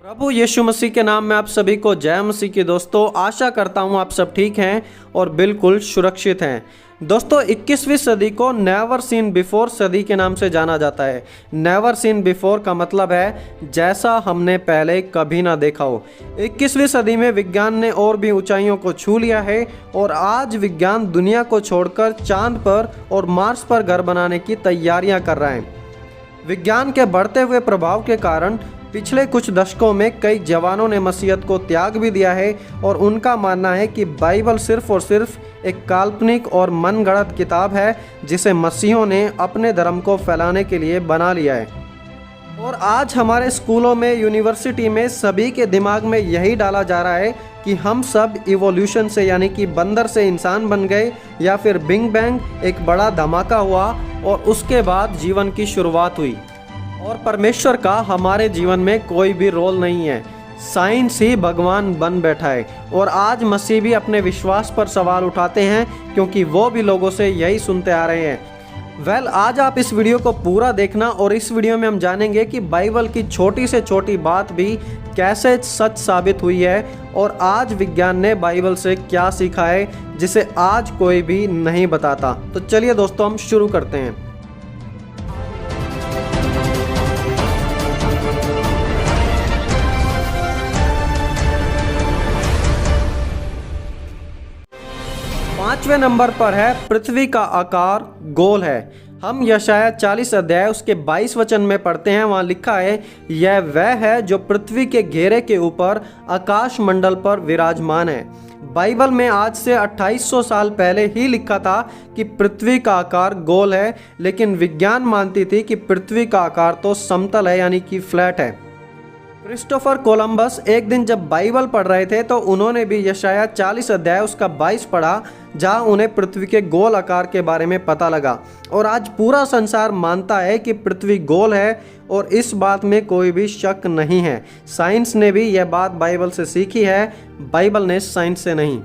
प्रभु यीशु मसीह के नाम में आप सभी को जय मसीह की। दोस्तों आशा करता हूँ आप सब ठीक हैं और बिल्कुल सुरक्षित हैं। दोस्तों 21वीं सदी को नेवर सीन बिफोर सदी के नाम से जाना जाता है। नेवर सीन बिफोर का मतलब है जैसा हमने पहले कभी ना देखा हो। 21वीं सदी में विज्ञान ने और भी ऊंचाइयों को छू लिया है और आज विज्ञान दुनिया को छोड़कर चांद पर और मार्स पर घर बनाने की तैयारियां कर रहा है। विज्ञान के बढ़ते हुए प्रभाव के कारण पिछले कुछ दशकों में कई जवानों ने मसीहत को त्याग भी दिया है और उनका मानना है कि बाइबल सिर्फ और सिर्फ एक काल्पनिक और मनगढ़ंत किताब है जिसे मसीहों ने अपने धर्म को फैलाने के लिए बना लिया है। और आज हमारे स्कूलों में, यूनिवर्सिटी में सभी के दिमाग में यही डाला जा रहा है कि हम सब इवोल्यूशन से यानी कि बंदर से इंसान बन गए या फिर बिग बैंग एक बड़ा धमाका हुआ और उसके बाद जीवन की शुरुआत हुई और परमेश्वर का हमारे जीवन में कोई भी रोल नहीं है। साइंस ही भगवान बन बैठा है और आज मसीह भी अपने विश्वास पर सवाल उठाते हैं क्योंकि वो भी लोगों से यही सुनते आ रहे हैं। आज आप इस वीडियो को पूरा देखना और इस वीडियो में हम जानेंगे कि बाइबल की छोटी से छोटी बात भी कैसे सच साबित हुई है और आज विज्ञान ने बाइबल से क्या सीखा है जिसे आज कोई भी नहीं बताता। तो चलिए दोस्तों हम शुरू करते हैं। पांचवें नंबर पर है पृथ्वी का आकार गोल है। हम यशाया 40 अध्याय उसके 22 वचन में पढ़ते हैं। वहां लिखा है, यह वह है जो पृथ्वी के घेरे के ऊपर आकाश मंडल पर विराजमान है। बाइबल में आज से 2800 साल पहले ही लिखा था कि पृथ्वी का आकार गोल है, लेकिन विज्ञान मानती थी कि पृथ्वी का आकार तो समतल है यानी कि फ्लैट है। क्रिस्टोफर कोलंबस एक दिन जब बाइबल पढ़ रहे थे तो उन्होंने भी यशाया 40 अध्याय उसका 22 पढ़ा, जहां उन्हें पृथ्वी के गोल आकार के बारे में पता लगा। और आज पूरा संसार मानता है कि पृथ्वी गोल है और इस बात में कोई भी शक नहीं है। साइंस ने भी यह बात बाइबल से सीखी है, बाइबल ने साइंस से नहीं।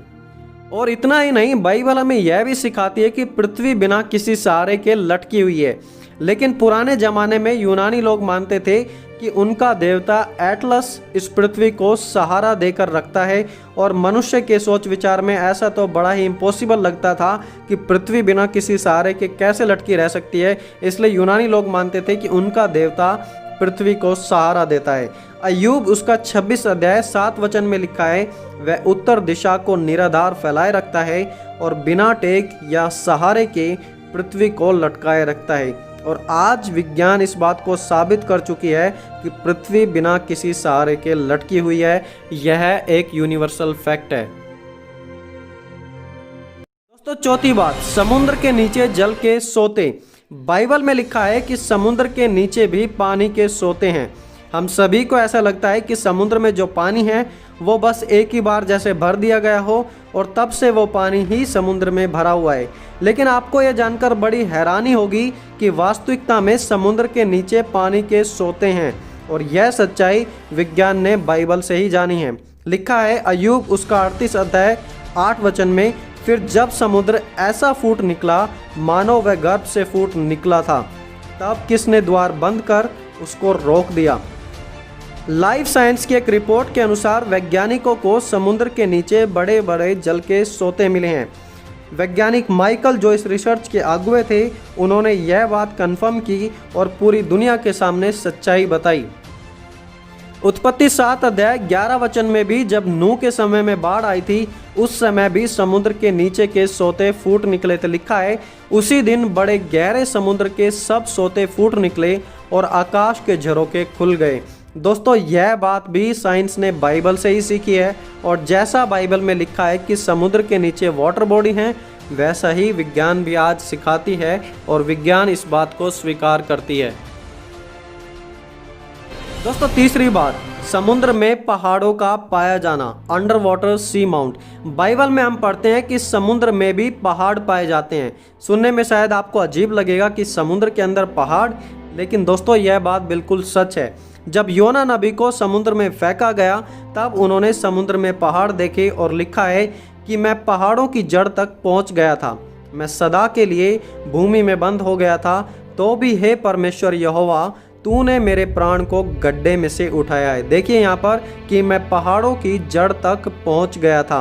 और इतना ही नहीं, बाइबल हमें यह भी सिखाती है कि पृथ्वी बिना किसी सहारे के लटकी हुई है। लेकिन पुराने ज़माने में यूनानी लोग मानते थे कि उनका देवता एटलस इस पृथ्वी को सहारा देकर रखता है और मनुष्य के सोच विचार में ऐसा तो बड़ा ही इम्पॉसिबल लगता था कि पृथ्वी बिना किसी सहारे के कैसे लटकी रह सकती है। इसलिए यूनानी लोग मानते थे कि उनका देवता पृथ्वी को सहारा देता है। अय्यूब उसका 26 अध्याय 7 वचन में लिखा है, वह उत्तर दिशा को निराधार फैलाए रखता है और बिना टेक या सहारे के पृथ्वी को लटकाए रखता है। और आज विज्ञान इस बात को साबित कर चुकी है कि पृथ्वी बिना किसी सहारे के लटकी हुई है। यह एक यूनिवर्सल फैक्ट है। दोस्तों चौथी बात, समुद्र के नीचे जल के सोते। बाइबल में लिखा है कि समुद्र के नीचे भी पानी के सोते हैं। हम सभी को ऐसा लगता है कि समुद्र में जो पानी है वो बस एक ही बार जैसे भर दिया गया हो और तब से वो पानी ही समुद्र में भरा हुआ है। लेकिन आपको यह जानकर बड़ी हैरानी होगी कि वास्तविकता में समुद्र के नीचे पानी के सोते हैं और यह सच्चाई विज्ञान ने बाइबल से ही जानी है। लिखा है अय्यूब उसका 38 अध्याय 8 वचन में, फिर जब समुद्र ऐसा फूट निकला मानो वह गर्भ से फूट निकला था, तब किसने द्वार बंद कर उसको रोक दिया। लाइफ साइंस की एक रिपोर्ट के अनुसार वैज्ञानिकों को समुद्र के नीचे बड़े बड़े जल के सोते मिले हैं। वैज्ञानिक माइकल जो इस रिसर्च के अगुवे थे, उन्होंने यह बात कंफर्म की और पूरी दुनिया के सामने सच्चाई बताई। उत्पत्ति 7 अध्याय 11 वचन में भी जब नूह के समय में बाढ़ आई थी, उस समय भी समुद्र के नीचे के सोते फूट निकले थे। लिखा है उसी दिन बड़े गहरे समुद्र के सब सोते फूट निकले और आकाश के झरोखे खुल गए। दोस्तों यह बात भी साइंस ने बाइबल से ही सीखी है और जैसा बाइबल में लिखा है कि समुद्र के नीचे वाटर बॉडी हैं, वैसा ही विज्ञान भी आज सिखाती है और विज्ञान इस बात को स्वीकार करती है। दोस्तों तीसरी बात, समुद्र में पहाड़ों का पाया जाना, अंडर वाटर सी माउंट। बाइबल में हम पढ़ते हैं कि समुद्र में भी पहाड़ पाए जाते हैं। सुनने में शायद आपको अजीब लगेगा कि समुद्र के अंदर पहाड़, लेकिन दोस्तों यह बात बिल्कुल सच है। जब योना नबी को समुद्र में फेंका गया तब उन्होंने समुद्र में पहाड़ देखे और लिखा है कि मैं पहाड़ों की जड़ तक पहुंच गया था, मैं सदा के लिए भूमि में बंद हो गया था, तो भी हे परमेश्वर यहोवा तूने मेरे प्राण को गड्ढे में से उठाया है। देखिए यहाँ पर कि मैं पहाड़ों की जड़ तक पहुँच गया था।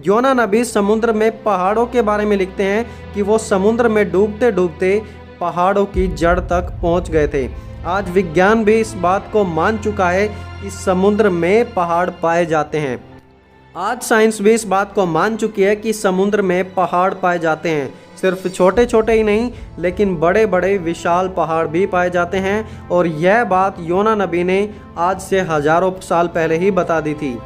योना नबी समुद्र में पहाड़ों के बारे में लिखते हैं कि वो समुद्र में डूबते डूबते पहाड़ों की जड़ तक पहुँच गए थे। आज विज्ञान भी इस बात को मान चुका है कि समुद्र में पहाड़ पाए जाते हैं। आज साइंस भी इस बात को मान चुकी है कि समुद्र में पहाड़ पाए जाते हैं। सिर्फ छोटे छोटे ही नहीं लेकिन बड़े बड़े विशाल पहाड़ भी पाए जाते हैं। और यह बात योना नबी ने आज से हजारों साल पहले ही बता दी थी।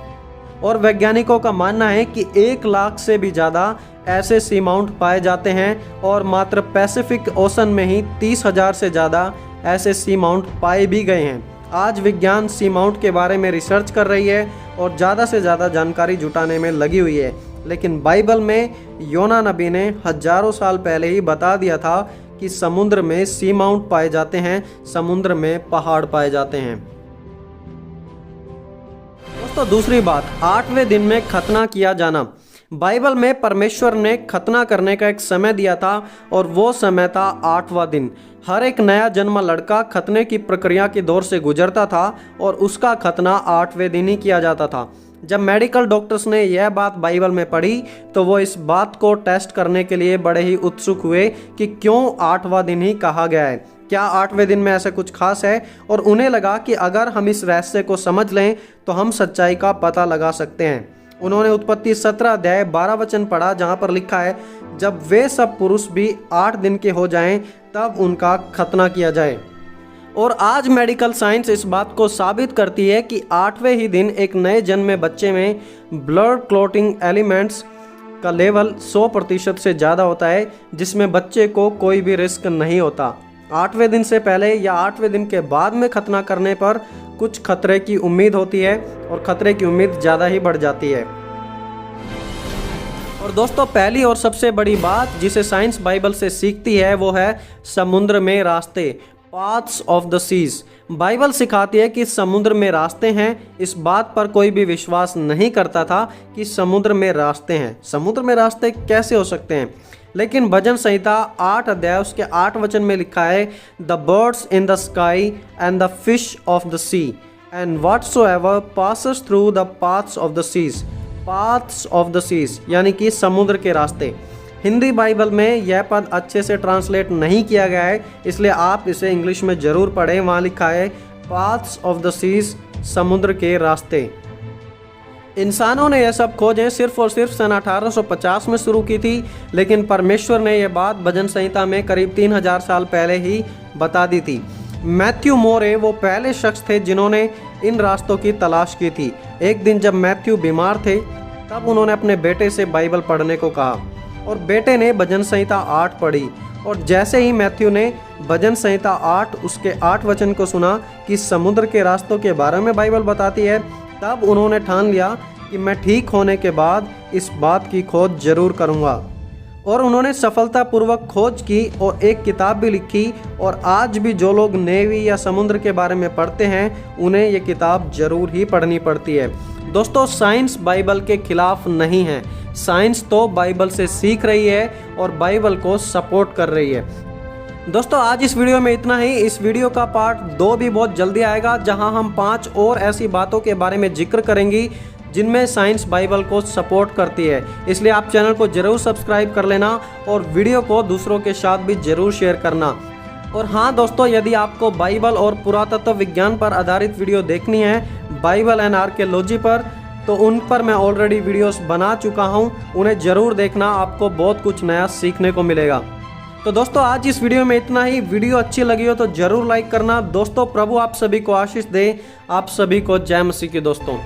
और वैज्ञानिकों का मानना है कि 1 लाख से भी ज़्यादा ऐसे सी माउंट पाए जाते हैं और मात्र पैसिफिक ओशन में ही 30,000 से ज़्यादा ऐसे सी माउंट पाए भी गए हैं। आज विज्ञान सी माउंट के बारे में रिसर्च कर रही है और ज़्यादा से ज़्यादा जानकारी जुटाने में लगी हुई है। लेकिन बाइबल में योना नबी ने हजारों साल पहले ही बता दिया था कि समुद्र में सी माउंट पाए जाते हैं, समुद्र में पहाड़ पाए जाते हैं। दोस्तों दूसरी बात, 8वें दिन में खतना किया जाना। बाइबल में परमेश्वर ने खतना करने का एक समय दिया था और वो समय था 8वां दिन। हर एक नया जन्मा लड़का खतने की प्रक्रिया के दौर से गुजरता था और उसका खतना 8वें दिन ही किया जाता था। जब मेडिकल डॉक्टर्स ने यह बात बाइबल में पढ़ी तो वो इस बात को टेस्ट करने के लिए बड़े ही उत्सुक हुए कि क्यों 8वां दिन ही कहा गया है, क्या 8वें दिन में ऐसा कुछ खास है। और उन्हें लगा कि अगर हम इस रहस्य को समझ लें तो हम सच्चाई का पता लगा सकते हैं। उन्होंने उत्पत्ति 17 अध्याय 12 वचन पढ़ा, जहाँ पर लिखा है, जब वे सब पुरुष भी 8 दिन के हो जाएं तब उनका खतना किया जाए। और आज मेडिकल साइंस इस बात को साबित करती है कि 8वें ही दिन एक नए जन्मे बच्चे में ब्लड क्लॉटिंग एलिमेंट्स का लेवल 100% से ज़्यादा होता है, जिसमें बच्चे को कोई भी रिस्क नहीं होता। 8वें दिन से पहले या 8वें दिन के बाद में खतना करने पर कुछ खतरे की उम्मीद होती है और खतरे की उम्मीद ज़्यादा ही बढ़ जाती है। और दोस्तों पहली और सबसे बड़ी बात जिसे साइंस बाइबल से सीखती है वो है समुद्र में रास्ते, paths of the seas. Bible सिखाती है कि समुद्र में रास्ते हैं। इस बात पर कोई भी विश्वास नहीं करता था कि समुद्र में रास्ते हैं। समुद्र में रास्ते कैसे हो सकते हैं? लेकिन भजन संहिता 8 अध्याय उसके 8 वचन में लिखा है, the birds in the sky and the fish of the sea and whatsoever passes through the paths of the seas. Paths of the seas यानी कि समुद्र के रास्ते। हिंदी बाइबल में यह पद अच्छे से ट्रांसलेट नहीं किया गया है, इसलिए आप इसे इंग्लिश में ज़रूर पढ़ें। वहाँ लिखा है पाथ्स ऑफ द सीज, समुद्र के रास्ते। इंसानों ने यह सब खोजें सिर्फ और सिर्फ सन 1850 में शुरू की थी, लेकिन परमेश्वर ने यह बात भजन संहिता में करीब 3000 साल पहले ही बता दी थी। मैथ्यू मोरे वो पहले शख्स थे जिन्होंने इन रास्तों की तलाश की थी। एक दिन जब मैथ्यू बीमार थे तब उन्होंने अपने बेटे से बाइबल पढ़ने को कहा और बेटे ने भजन संहिता 8 पढ़ी। और जैसे ही मैथ्यू ने भजन संहिता 8 उसके 8 वचन को सुना कि समुद्र के रास्तों के बारे में बाइबल बताती है, तब उन्होंने ठान लिया कि मैं ठीक होने के बाद इस बात की खोज जरूर करूँगा। और उन्होंने सफलतापूर्वक खोज की और एक किताब भी लिखी। और आज भी जो लोग नेवी या समुद्र के बारे में पढ़ते हैं उन्हें ये किताब जरूर ही पढ़नी पड़ती है। दोस्तों साइंस बाइबल के खिलाफ नहीं है, साइंस तो बाइबल से सीख रही है और बाइबल को सपोर्ट कर रही है। दोस्तों आज इस वीडियो में इतना ही। इस वीडियो का पार्ट 2 भी बहुत जल्दी आएगा, जहां हम 5 और ऐसी बातों के बारे में जिक्र करेंगी जिनमें साइंस बाइबल को सपोर्ट करती है। इसलिए आप चैनल को जरूर सब्सक्राइब कर लेना और वीडियो को दूसरों के साथ भी जरूर शेयर करना। और हाँ दोस्तों, यदि आपको बाइबल और पुरातत्व विज्ञान पर आधारित वीडियो देखनी है, बाइबल एंड आर्कियोलॉजी पर, तो उन पर मैं ऑलरेडी वीडियोस बना चुका हूँ, उन्हें ज़रूर देखना, आपको बहुत कुछ नया सीखने को मिलेगा। तो दोस्तों आज इस वीडियो में इतना ही। वीडियो अच्छी लगी हो तो ज़रूर लाइक करना। दोस्तों प्रभु आप सभी को आशीष दे। आप सभी को जय मसीह की दोस्तों।